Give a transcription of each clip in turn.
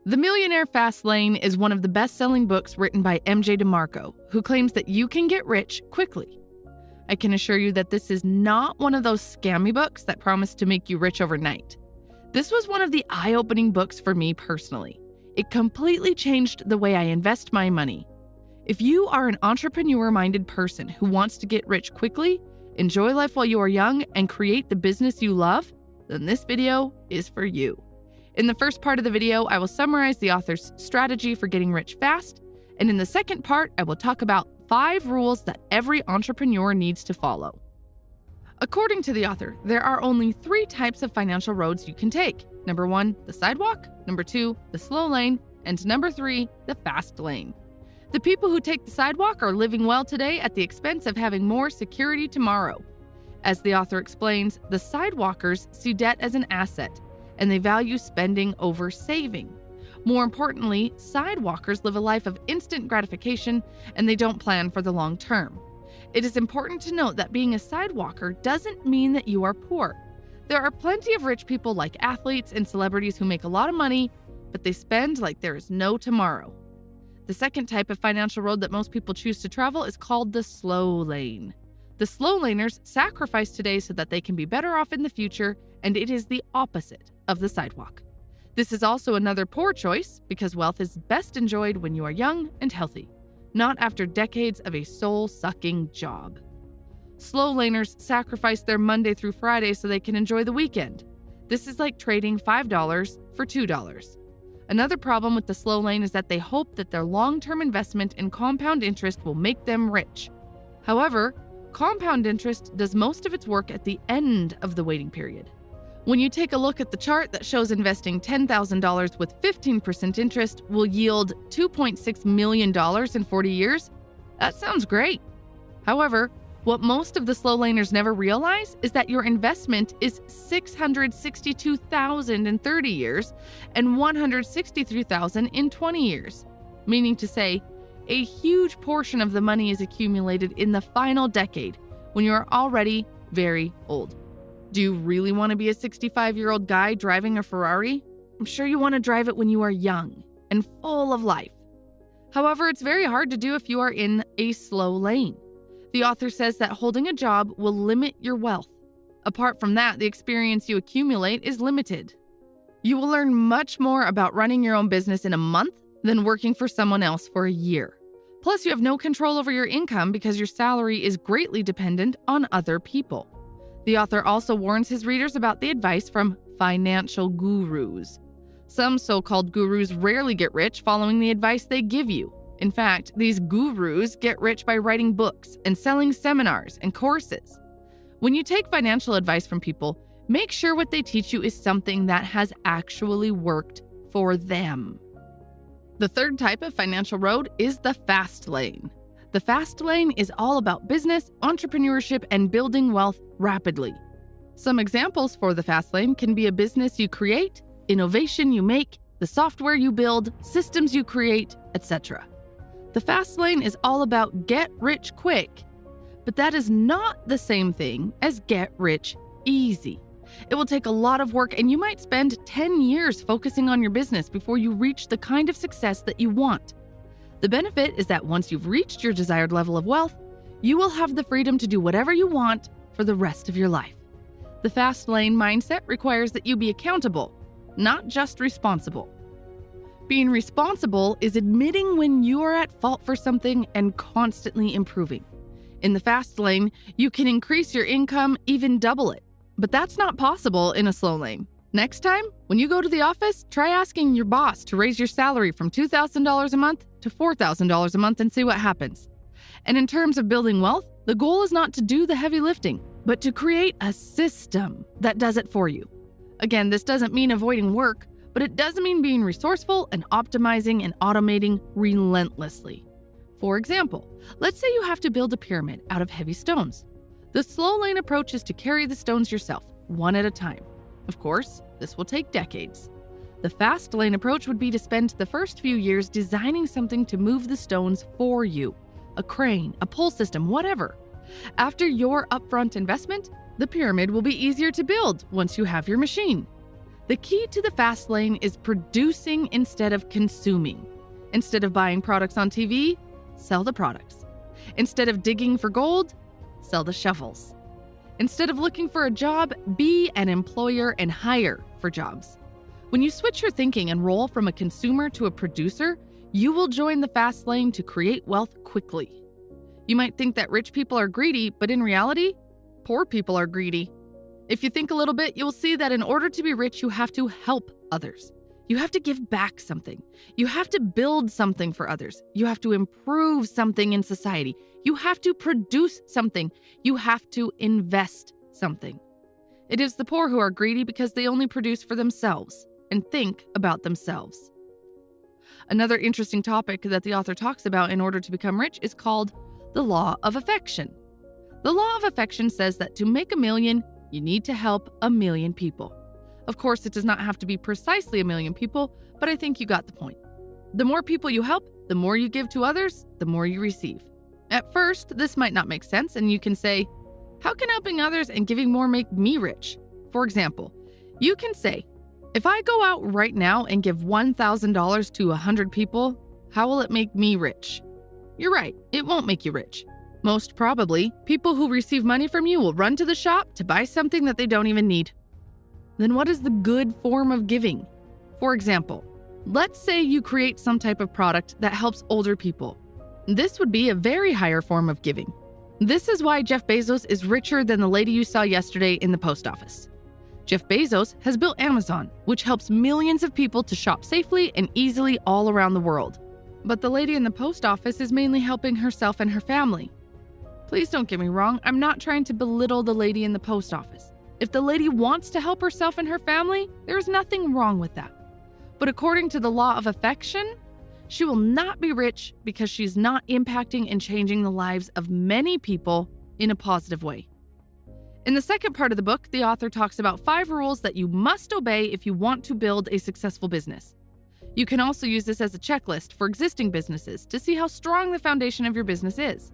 The Millionaire Fast Lane is one of the best-selling books written by MJ DeMarco, who claims that you can get rich quickly. I can assure you that this is not one of those scammy books that promise to make you rich overnight. This was one of the eye-opening books for me personally. It completely changed the way I invest my money. If you are an entrepreneur-minded person who wants to get rich quickly, enjoy life while you are young, and create the business you love, then this video is for you. In the first part of the video, I will summarize the author's strategy for getting rich fast, and in the second part, I will talk about 5 rules that every entrepreneur needs to follow. According to the author, there are only 3 types of financial roads you can take. Number 1, the sidewalk. Number 2, the slow lane. And number 3, the fast lane. The people who take the sidewalk are living well today at the expense of having more security tomorrow. As the author explains, the sidewalkers see debt as an asset, and they value spending over saving. More importantly, sidewalkers live a life of instant gratification, and they don't plan for the long term. It is important to note that being a sidewalker doesn't mean that you are poor. There are plenty of rich people like athletes and celebrities who make a lot of money, but they spend like there is no tomorrow. The second type of financial road that most people choose to travel is called the slow lane. The slow laners sacrifice today so that they can be better off in the future, and it is the opposite of the sidewalk. This is also another poor choice because wealth is best enjoyed when you are young and healthy, not after decades of a soul-sucking job. Slow laners sacrifice their Monday through Friday so they can enjoy the weekend. This is like trading $5 for $2. Another problem with the slow lane is that they hope that their long-term investment in compound interest will make them rich. However, compound interest does most of its work at the end of the waiting period. When you take a look at the chart that shows investing $10,000 with 15% interest will yield $2.6 million in 40 years, that sounds great. However, what most of the slow laners never realize is that your investment is $662,000 in 30 years and $163,000 in 20 years, meaning to say, a huge portion of the money is accumulated in the final decade when you are already very old. Do you really want to be a 65-year-old guy driving a Ferrari? I'm sure you want to drive it when you are young and full of life. However, it's very hard to do if you are in a slow lane. The author says that holding a job will limit your wealth. Apart from that, the experience you accumulate is limited. You will learn much more about running your own business in a month than working for someone else for a year. Plus, you have no control over your income because your salary is greatly dependent on other people. The author also warns his readers about the advice from financial gurus. Some so-called gurus rarely get rich following the advice they give you. In fact, these gurus get rich by writing books and selling seminars and courses. When you take financial advice from people, make sure what they teach you is something that has actually worked for them. The third type of financial road is the fast lane. The fast lane is all about business, entrepreneurship, and building wealth rapidly. Some examples for the fast lane can be a business you create, innovation you make, the software you build, systems you create, etc. The fast lane is all about get rich quick, but that is not the same thing as get rich easy. It will take a lot of work, and you might spend 10 years focusing on your business before you reach the kind of success that you want. The benefit is that once you've reached your desired level of wealth, you will have the freedom to do whatever you want for the rest of your life. The fast lane mindset requires that you be accountable, not just responsible. Being responsible is admitting when you are at fault for something and constantly improving. In the fast lane, you can increase your income, even double it. But that's not possible in a slow lane. Next time, when you go to the office, try asking your boss to raise your salary from $2,000 a month to $4,000 a month and see what happens. And in terms of building wealth, the goal is not to do the heavy lifting, but to create a system that does it for you. Again, this doesn't mean avoiding work, but it does mean being resourceful and optimizing and automating relentlessly. For example, let's say you have to build a pyramid out of heavy stones. The slow lane approach is to carry the stones yourself, one at a time. Of course, this will take decades. The fast lane approach would be to spend the first few years designing something to move the stones for you, a crane, a pull system, whatever. After your upfront investment, the pyramid will be easier to build once you have your machine. The key to the fast lane is producing instead of consuming. Instead of buying products on TV, sell the products. Instead of digging for gold, sell the shovels. Instead of looking for a job, be an employer and hire for jobs. When you switch your thinking and roll from a consumer to a producer, you will join the fast lane to create wealth quickly. You might think that rich people are greedy, but in reality, poor people are greedy. If you think a little bit, you'll see that in order to be rich, you have to help others. You have to give back something. You have to build something for others. You have to improve something in society. You have to produce something. You have to invest something. It is the poor who are greedy because they only produce for themselves and think about themselves. Another interesting topic that the author talks about in order to become rich is called the law of affection. The law of affection says that to make $1 million, you need to help 1 million people. Of course, it does not have to be precisely 1 million people, but I think you got the point. The more people you help, the more you give to others, the more you receive. At first, this might not make sense, and you can say, how can helping others and giving more make me rich? For example, you can say, if I go out right now and give $1,000 to 100 people, how will it make me rich? You're right, it won't make you rich. Most probably, people who receive money from you will run to the shop to buy something that they don't even need. Then what is the good form of giving? For example, let's say you create some type of product that helps older people. This would be a very higher form of giving. This is why Jeff Bezos is richer than the lady you saw yesterday in the post office. Jeff Bezos has built Amazon, which helps millions of people to shop safely and easily all around the world. But the lady in the post office is mainly helping herself and her family. Please don't get me wrong, I'm not trying to belittle the lady in the post office. If the lady wants to help herself and her family, there's nothing wrong with that. But according to the law of affection, she will not be rich because she's not impacting and changing the lives of many people in a positive way. In the second part of the book, the author talks about 5 rules that you must obey if you want to build a successful business. You can also use this as a checklist for existing businesses to see how strong the foundation of your business is.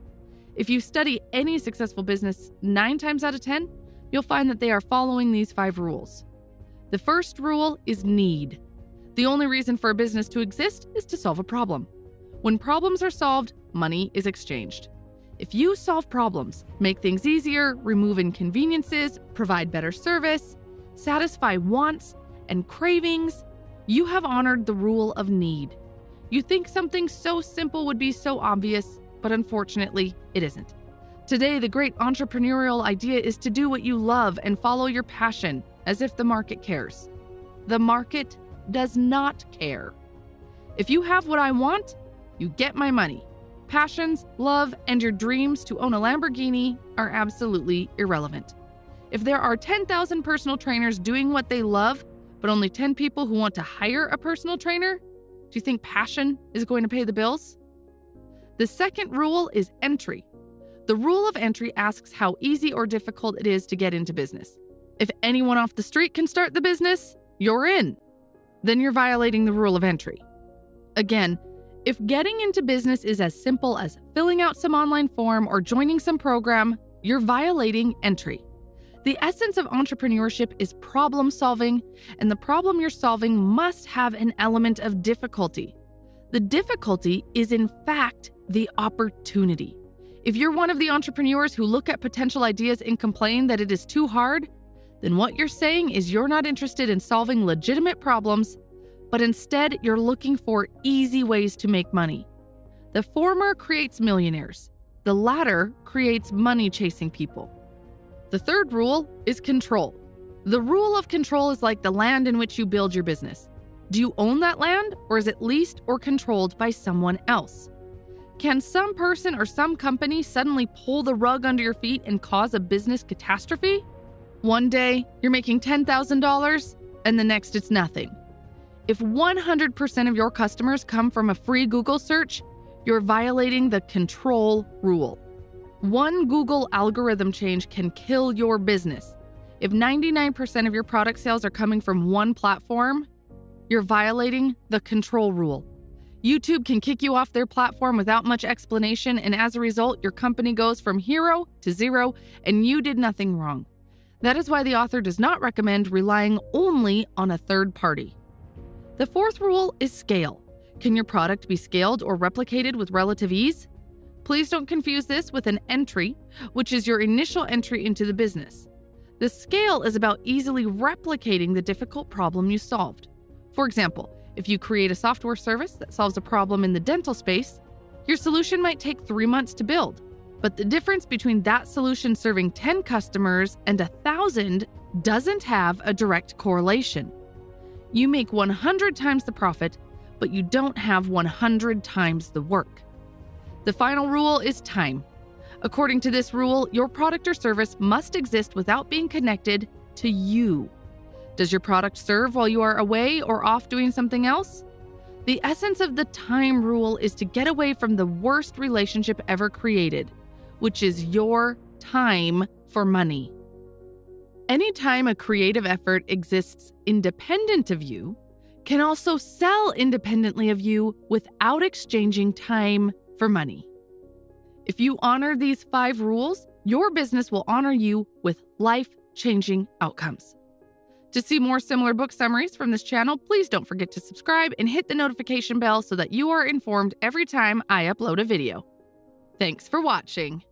If you study any successful business 9 times out of 10, you'll find that they are following these 5 rules. The first rule is need. The only reason for a business to exist is to solve a problem. When problems are solved, money is exchanged. If you solve problems, make things easier, remove inconveniences, provide better service, satisfy wants and cravings, you have honored the rule of need. You think something so simple would be so obvious, but unfortunately, it isn't. Today, the great entrepreneurial idea is to do what you love and follow your passion, as if the market cares. The market does not care. If you have what I want, you get my money. Passions, love, and your dreams to own a Lamborghini are absolutely irrelevant. If there are 10,000 personal trainers doing what they love, but only 10 people who want to hire a personal trainer, do you think passion is going to pay the bills? The second rule is entry. The rule of entry asks how easy or difficult it is to get into business. If anyone off the street can start the business, you're in. Then you're violating the rule of entry. Again, if getting into business is as simple as filling out some online form or joining some program, you're violating entry. The essence of entrepreneurship is problem solving, and the problem you're solving must have an element of difficulty. The difficulty is, in fact, the opportunity. If you're one of the entrepreneurs who look at potential ideas and complain that it is too hard, then what you're saying is you're not interested in solving legitimate problems, but instead you're looking for easy ways to make money. The former creates millionaires. The latter creates money-chasing people. The third rule is control. The rule of control is like the land in which you build your business. Do you own that land, or is it leased or controlled by someone else? Can some person or some company suddenly pull the rug under your feet and cause a business catastrophe? One day, you're making $10,000, and the next it's nothing. If 100% of your customers come from a free Google search, you're violating the control rule. One Google algorithm change can kill your business. If 99% of your product sales are coming from one platform, you're violating the control rule. YouTube can kick you off their platform without much explanation, and as a result, your company goes from hero to zero, and you did nothing wrong. That is why the author does not recommend relying only on a third party. The fourth rule is scale. Can your product be scaled or replicated with relative ease? Please don't confuse this with an entry, which is your initial entry into the business. The scale is about easily replicating the difficult problem you solved. For example, if you create a software service that solves a problem in the dental space, your solution might take 3 months to build. But the difference between that solution serving 10 customers and 1,000 doesn't have a direct correlation. You make 100 times the profit, but you don't have 100 times the work. The final rule is time. According to this rule, your product or service must exist without being connected to you. Does your product serve while you are away or off doing something else? The essence of the time rule is to get away from the worst relationship ever created, which is your time for money. Anytime a creative effort exists independent of you, can also sell independently of you without exchanging time for money. If you honor these 5 rules, your business will honor you with life-changing outcomes. To see more similar book summaries from this channel, please don't forget to subscribe and hit the notification bell so that you are informed every time I upload a video. Thanks for watching.